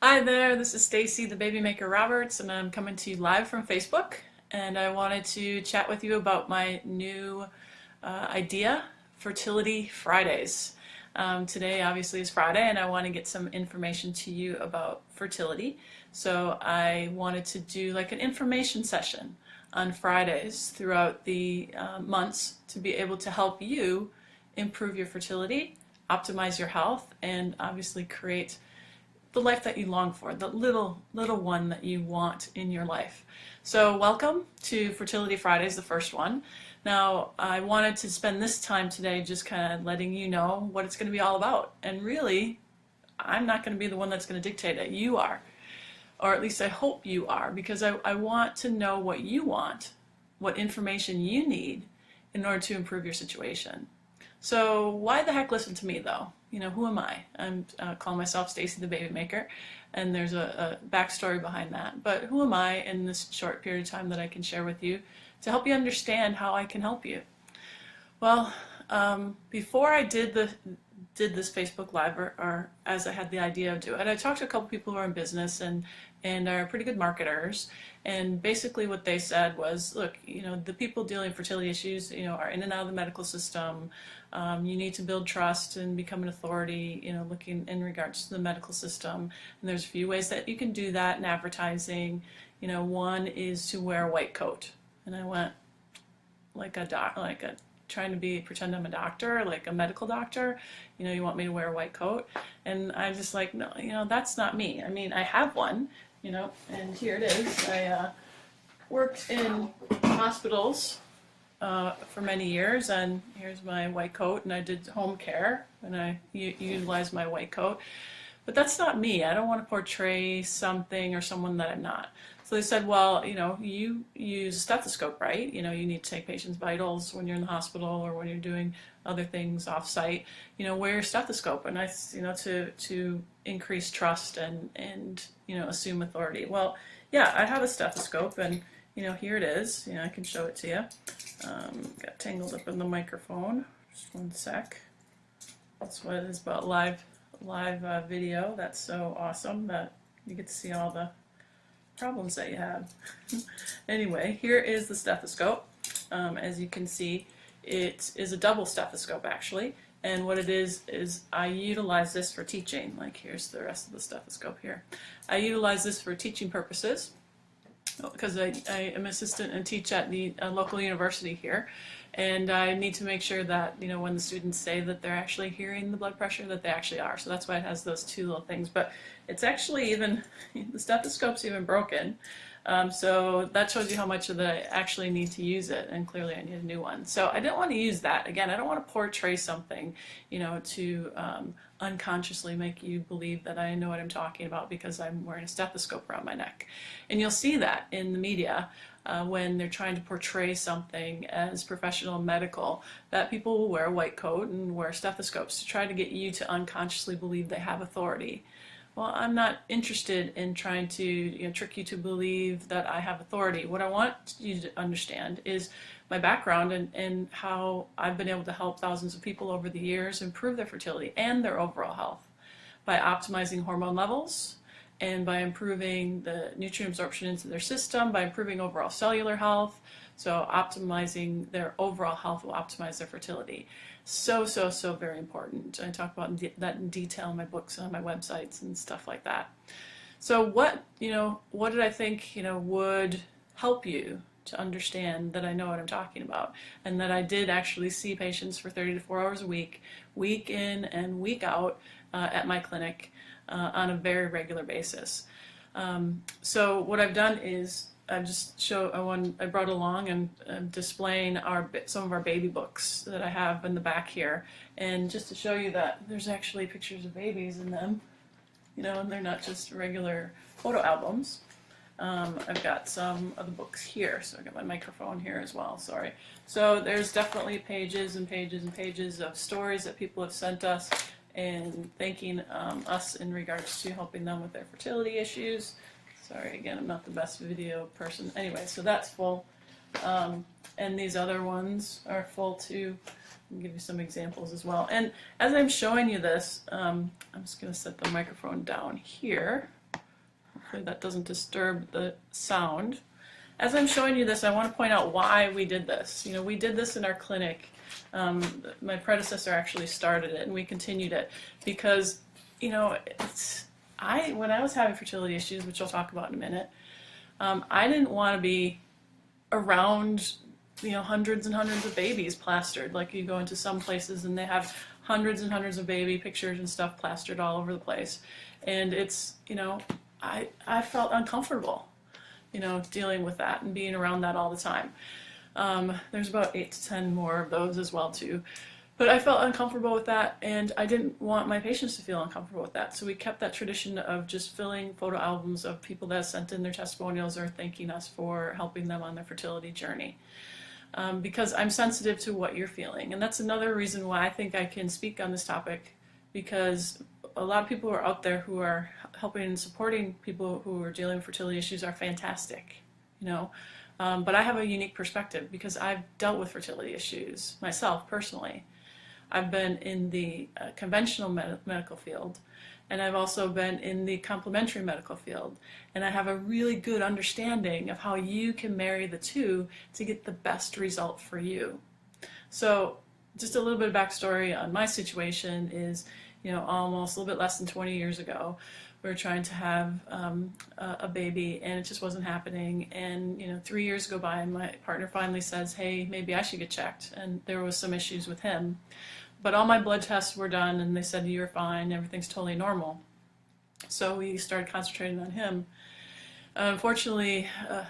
Hi there, this is Stacey, the Baby Maker Roberts, and I'm coming to you live from Facebook. And I wanted to chat with you about my new idea, Fertility Fridays. Today, obviously, is Friday, and I want to get some information to you about fertility. So I wanted to do like an information session on Fridays throughout the months to be able to help you improve your fertility, optimize your health, and obviously create the life that you long for, the little one that you want in your life. So welcome to Fertility Fridays, the first one. Now, I wanted to spend this time today just kind of letting you know what it's going to be all about. And really, I'm not going to be the one that's going to dictate it. You are. Or at least I hope you are, because I want to know what you want, what information you need in order to improve your situation. So why the heck listen to me though? You know, who am I? I'm calling myself Stacey the Baby Maker, and there's a backstory behind that. But who am I in this short period of time that I can share with you to help you understand how I can help you? Well, before I did this Facebook Live, or as I had the idea of doing it, I talked to a couple people who are in business and are pretty good marketers. And basically what they said was, look, you know, the people dealing with fertility issues, you know, are in and out of the medical system. You need to build trust and become an authority, you know, looking in regards to the medical system. And there's a few ways that you can do that in advertising. You know, one is to wear a white coat. And I went, trying to pretend I'm a doctor, like a medical doctor. You know, you want me to wear a white coat? And I'm just like, no, you know, that's not me. I mean, I have one, you know, and here it is. I worked in hospitals for many years, and here's my white coat, and I did home care, and I utilized my white coat. But that's not me. I don't want to portray something or someone that I'm not. So they said, well, you know, you use a stethoscope, right? You know, you need to take patients' vitals when you're in the hospital or when you're doing other things off-site. You know, wear a stethoscope, and you know, to increase trust and you know, assume authority. Well, yeah, I have a stethoscope, and you know, here it is. You know, I can show it to you. Got tangled up in the microphone. Just one sec. That's what it is about live video. That's so awesome that you get to see all the problems that you have. Anyway, here is the stethoscope. As you can see, it is a double stethoscope actually, and what it is I utilize this for teaching. Like, here's the rest of the stethoscope here. I utilize this for teaching purposes because I am assistant and teach at the local university here, and I need to make sure that, you know, when the students say that they're actually hearing the blood pressure, that they actually are. So that's why it has those two little things. But it's actually even, the stethoscope's even broken. So that shows you how much of I actually need to use it, and clearly I need a new one. So I didn't want to use that. Again, I don't want to portray something, you know, to unconsciously make you believe that I know what I'm talking about because I'm wearing a stethoscope around my neck. And you'll see that in the media when they're trying to portray something as professional and medical, that people will wear a white coat and wear stethoscopes to try to get you to unconsciously believe they have authority. Well, I'm not interested in trying to, you know, trick you to believe that I have authority. What I want you to understand is my background and how I've been able to help thousands of people over the years improve their fertility and their overall health by optimizing hormone levels and by improving the nutrient absorption into their system, by improving overall cellular health. So optimizing their overall health will optimize their fertility. So very important. I talk about that in detail in my books and on my websites and stuff like that. So what did I think, you know, would help you to understand that I know what I'm talking about, and that I did actually see patients for 30 to 4 hours a week, week in and week out at my clinic on a very regular basis. So what I've done is I brought along and I'm displaying some of our baby books that I have in the back here, and just to show you that there's actually pictures of babies in them, you know, and they're not just regular photo albums. I've got some of the books here, so I've got my microphone here as well, sorry. So there's definitely pages and pages and pages of stories that people have sent us and thanking us in regards to helping them with their fertility issues. Sorry, again, I'm not the best video person. Anyway, so that's full. And these other ones are full too. I'll give you some examples as well. And as I'm showing you this, I'm just going to set the microphone down here. hopefully that doesn't disturb the sound. As I'm showing you this, I want to point out why we did this. You know, we did this in our clinic. My predecessor actually started it, and we continued it because, you know, when I was having fertility issues, which I'll talk about in a minute, I didn't want to be around, you know, hundreds and hundreds of babies plastered. Like you go into some places and they have hundreds and hundreds of baby pictures and stuff plastered all over the place. And it's, you know, I felt uncomfortable, you know, dealing with that and being around that all the time. There's about 8 to 10 more of those as well too. But I felt uncomfortable with that, and I didn't want my patients to feel uncomfortable with that. So we kept that tradition of just filling photo albums of people that sent in their testimonials or thanking us for helping them on their fertility journey. Because I'm sensitive to what you're feeling. And that's another reason why I think I can speak on this topic, because a lot of people who are out there who are helping and supporting people who are dealing with fertility issues are fantastic, you know. But I have a unique perspective because I've dealt with fertility issues myself personally. I've been in the conventional medical field, and I've also been in the complementary medical field, and I have a really good understanding of how you can marry the two to get the best result for you. So just a little bit of backstory on my situation is, you know, almost a little bit less than 20 years ago, we were trying to have a baby, and it just wasn't happening. And, you know, 3 years go by, and my partner finally says, hey, maybe I should get checked. And there was some issues with him. But all my blood tests were done, and they said, you're fine, everything's totally normal. So we started concentrating on him. Unfortunately,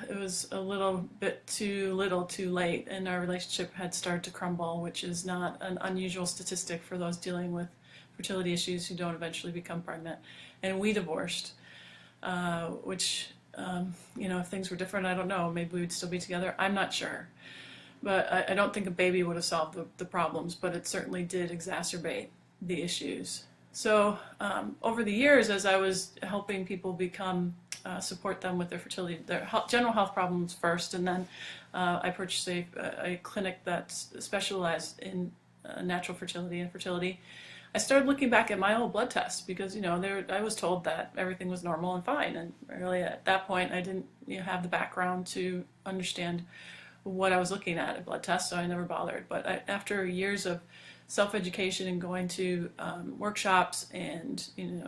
it was a little bit too little too late, and our relationship had started to crumble, which is not an unusual statistic for those dealing with fertility issues who don't eventually become pregnant. And we divorced, which, you know, if things were different, I don't know, maybe we would still be together, I'm not sure. But I don't think a baby would have solved the problems, but it certainly did exacerbate the issues. So over the years, as I was helping people support them with their fertility, their general health problems first, and then I purchased a clinic that specialized in natural fertility and fertility, I started looking back at my old blood tests because, you know, I was told that everything was normal and fine, and really at that point I didn't, you know, have the background to understand what I was looking at blood tests, so I never bothered. But after years of self-education and going to workshops and you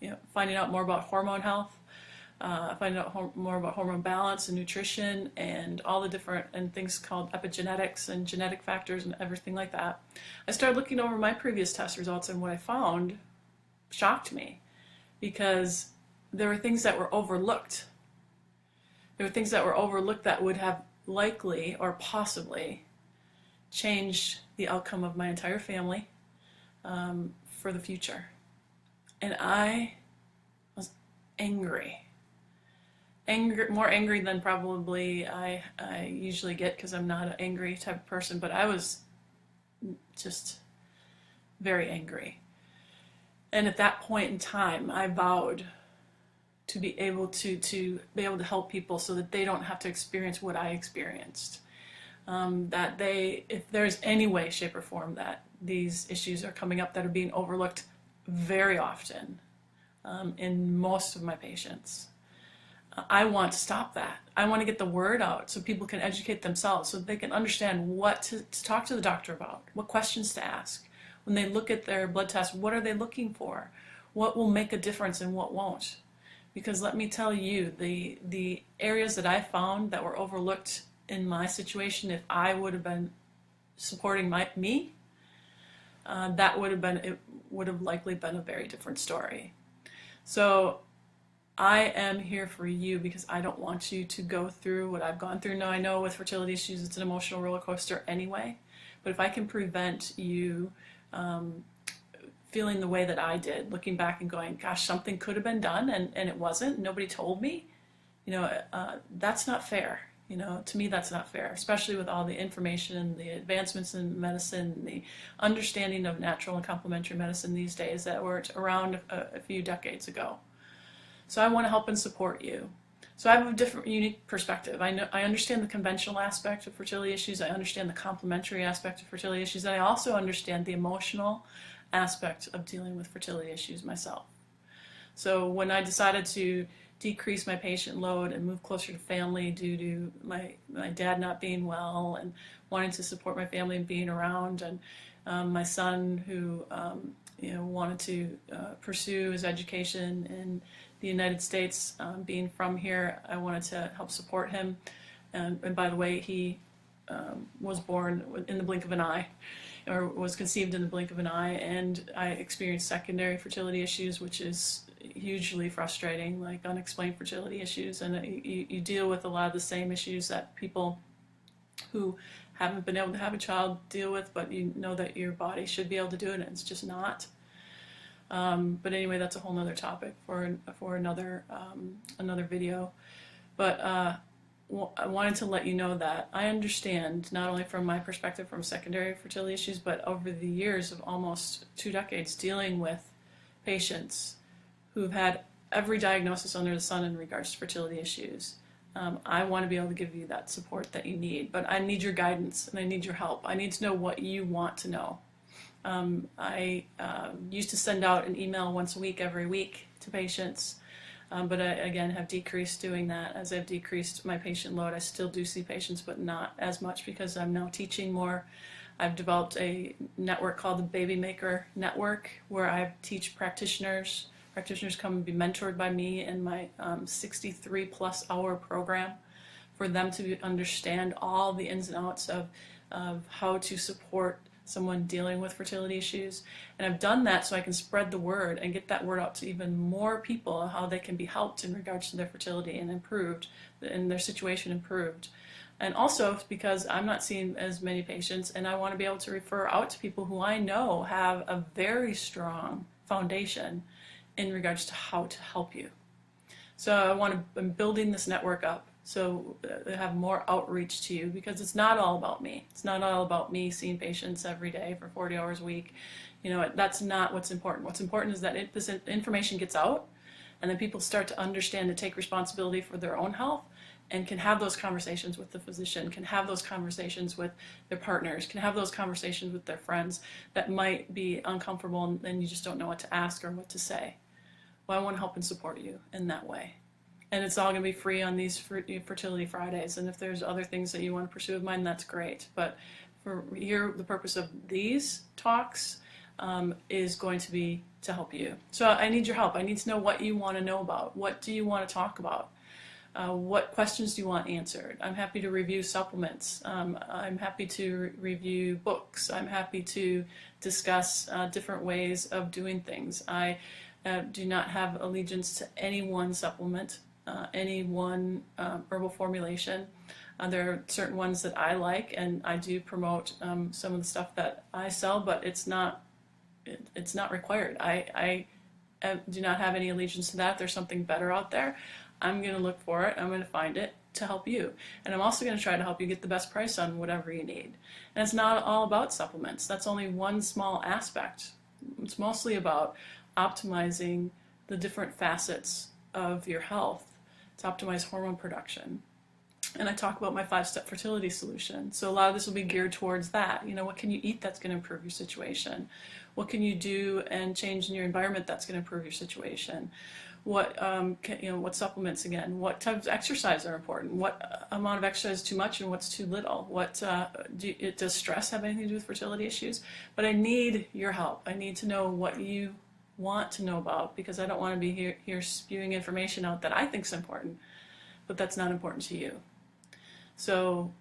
know, finding out more about hormone health, finding out more about hormone balance and nutrition and all the different things called epigenetics and genetic factors and everything like that, I started looking over my previous test results, and what I found shocked me because there were things that were overlooked. There were things that were overlooked that would have likely or possibly changed the outcome of my entire family for the future. And I was angry. More angry than probably I usually get, because I'm not an angry type of person, but I was just very angry. And at that point in time, I vowed to be able to help people so that they don't have to experience what I experienced. That if there's any way, shape, or form that these issues are coming up that are being overlooked very often in most of my patients, I want to stop that. I want to get the word out so people can educate themselves, so they can understand what to talk to the doctor about, what questions to ask. When they look at their blood test, what are they looking for? What will make a difference and what won't? Because let me tell you, the areas that I found that were overlooked in my situation, if I would have been supporting me, that would have likely been a very different story. So I am here for you because I don't want you to go through what I've gone through. Now I know with fertility issues it's an emotional roller coaster anyway, but if I can prevent you feeling the way that I did, looking back and going, gosh, something could have been done and it wasn't, nobody told me, you know, that's not fair. You know, to me that's not fair, especially with all the information and the advancements in medicine, the understanding of natural and complementary medicine these days that were around a few decades ago. So I want to help and support you. So I have a different, unique perspective. I understand the conventional aspect of fertility issues. I understand the complementary aspect of fertility issues. And I also understand the emotional aspect of dealing with fertility issues myself. So when I decided to decrease my patient load and move closer to family due to my dad not being well and wanting to support my family and being around, and my son who wanted to pursue his education in the United States. Being from here, I wanted to help support him, and by the way, he was born in the blink of an eye, or was conceived in the blink of an eye, and I experienced secondary fertility issues, which is hugely frustrating, like unexplained fertility issues, and you deal with a lot of the same issues that people who haven't been able to have a child deal with, but you know that your body should be able to do it, and it's just not. But anyway, that's a whole nother topic for another video. But I wanted to let you know that I understand, not only from my perspective from secondary fertility issues, but over the years of almost 2 decades dealing with patients who've had every diagnosis under the sun in regards to fertility issues. I want to be able to give you that support that you need, but I need your guidance and I need your help. I need to know what you want to know. I used to send out an email once a week, every week, to patients, but I, again, have decreased doing that. As I've decreased my patient load, I still do see patients, but not as much because I'm now teaching more. I've developed a network called the Baby Maker Network, where I teach practitioners. Practitioners come and be mentored by me in my 63+ hour program for them to understand all the ins and outs of how to support someone dealing with fertility issues. And I've done that so I can spread the word and get that word out to even more people, how they can be helped in regards to their fertility and improved, and their situation improved. And also because I'm not seeing as many patients, and I want to be able to refer out to people who I know have a very strong foundation in regards to how to help you. So I'm building this network up so they have more outreach to you, because it's not all about me. It's not all about me seeing patients every day for 40 hours a week. That's not what's important. What's important is that this information gets out, and then people start to understand and take responsibility for their own health, and can have those conversations with the physician, can have those conversations with their partners, can have those conversations with their friends that might be uncomfortable and you just don't know what to ask or what to say. Well, I want to help and support you in that way. And it's all going to be free on these Fertility Fridays. And if there's other things that you want to pursue of mine, that's great. But for here, the purpose of these talks is going to be to help you. So I need your help. I need to know what you want to know about. What do you want to talk about? What questions do you want answered? I'm happy to review supplements. I'm happy to review books. I'm happy to discuss different ways of doing things. I do not have allegiance to any one supplement, any one herbal formulation. There are certain ones that I like, and I do promote some of the stuff that I sell, but it's not required. I do not have any allegiance to that. There's something better out there. I'm going to look for it. I'm going to find it to help you. And I'm also going to try to help you get the best price on whatever you need. And it's not all about supplements. That's only one small aspect. It's mostly about optimizing the different facets of your health to optimize hormone production. And I talk about my 5-step fertility solution. So a lot of this will be geared towards that. What can you eat that's going to improve your situation? What can you do and change in your environment that's going to improve your situation? What what supplements again? What types of exercise are important? What amount of exercise is too much and what's too little? Does stress have anything to do with fertility issues? But I need your help. I need to know what you want to know about, because I don't want to be here spewing information out that I think is important, but that's not important to you. So,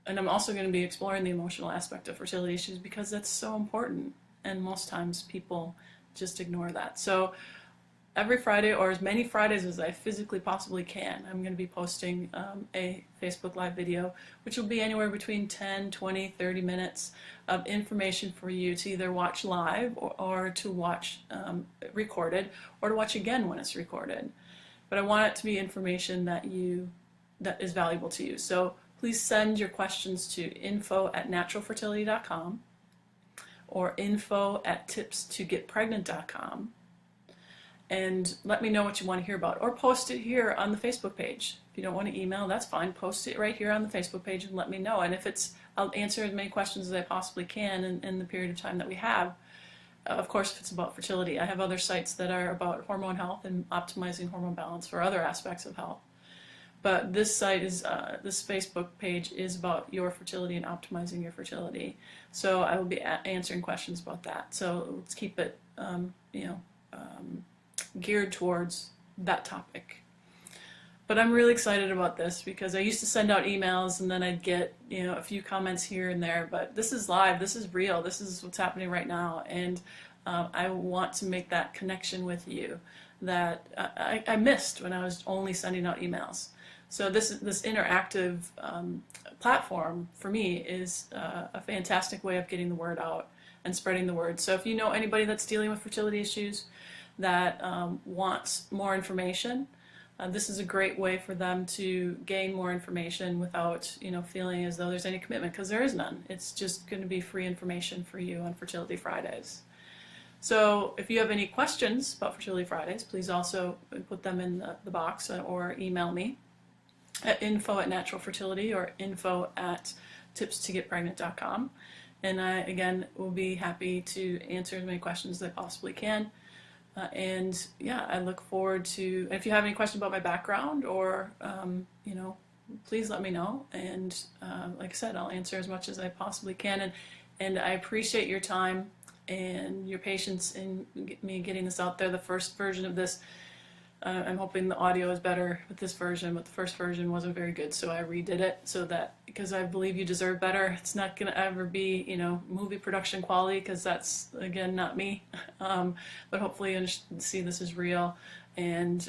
and I'm also going to be exploring the emotional aspect of fertility issues, because that's so important, and most times people just ignore that. So every Friday, or as many Fridays as I physically possibly can, I'm going to be posting a Facebook Live video, which will be anywhere between 10, 20, 30 minutes of information for you to either watch live or to watch recorded, or to watch again when it's recorded. But I want it to be information that is valuable to you. So please send your questions to info@naturalfertility.com or info@tipstogetpregnant.com. and let me know what you want to hear about, or post it here on the Facebook page. If you don't want to email, that's fine. Post it right here on the Facebook page and let me know. And if I'll answer as many questions as I possibly can in the period of time that we have. of course, if it's about fertility. I have other sites that are about hormone health and optimizing hormone balance for other aspects of health. But this site is, this Facebook page is about your fertility and optimizing your fertility. So I will be answering questions about that. So let's keep it, geared towards that topic. But I'm really excited about this because I used to send out emails and then I'd get, a few comments here and there. But this is live, this is real, this is what's happening right now. And I want to make that connection with you that I missed when I was only sending out emails. So this interactive platform for me is a fantastic way of getting the word out and spreading the word. So if you know anybody that's dealing with fertility issues that wants more information, this is a great way for them to gain more information without, feeling as though there's any commitment, because there is none. It's just going to be free information for you on Fertility Fridays. So if you have any questions about Fertility Fridays, please also put them in the box or email me at info@naturalfertility or info@tipstogetpregnant.com. And I, again, will be happy to answer as many questions as I possibly can. And yeah, I look forward to, if you have any questions about my background or, please let me know. And like I said, I'll answer as much as I possibly can. And I appreciate your time and your patience in me getting this out there. The first version of this, I'm hoping the audio is better with this version, but the first version wasn't very good, so I redid it so that, because I believe you deserve better. It's not going to ever be, movie production quality, because that's, again, not me. But hopefully you see this is real, and,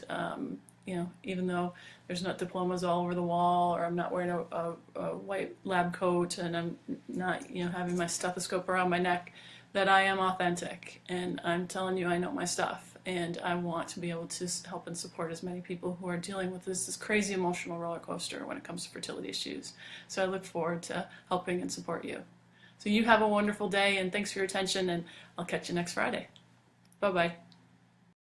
even though there's not diplomas all over the wall, or I'm not wearing a white lab coat, and I'm not, having my stethoscope around my neck, that I am authentic, and I'm telling you I know my stuff. And I want to be able to help and support as many people who are dealing with this crazy emotional roller coaster when it comes to fertility issues. So I look forward to helping and support you. So you have a wonderful day, and thanks for your attention, and I'll catch you next Friday. Bye-bye.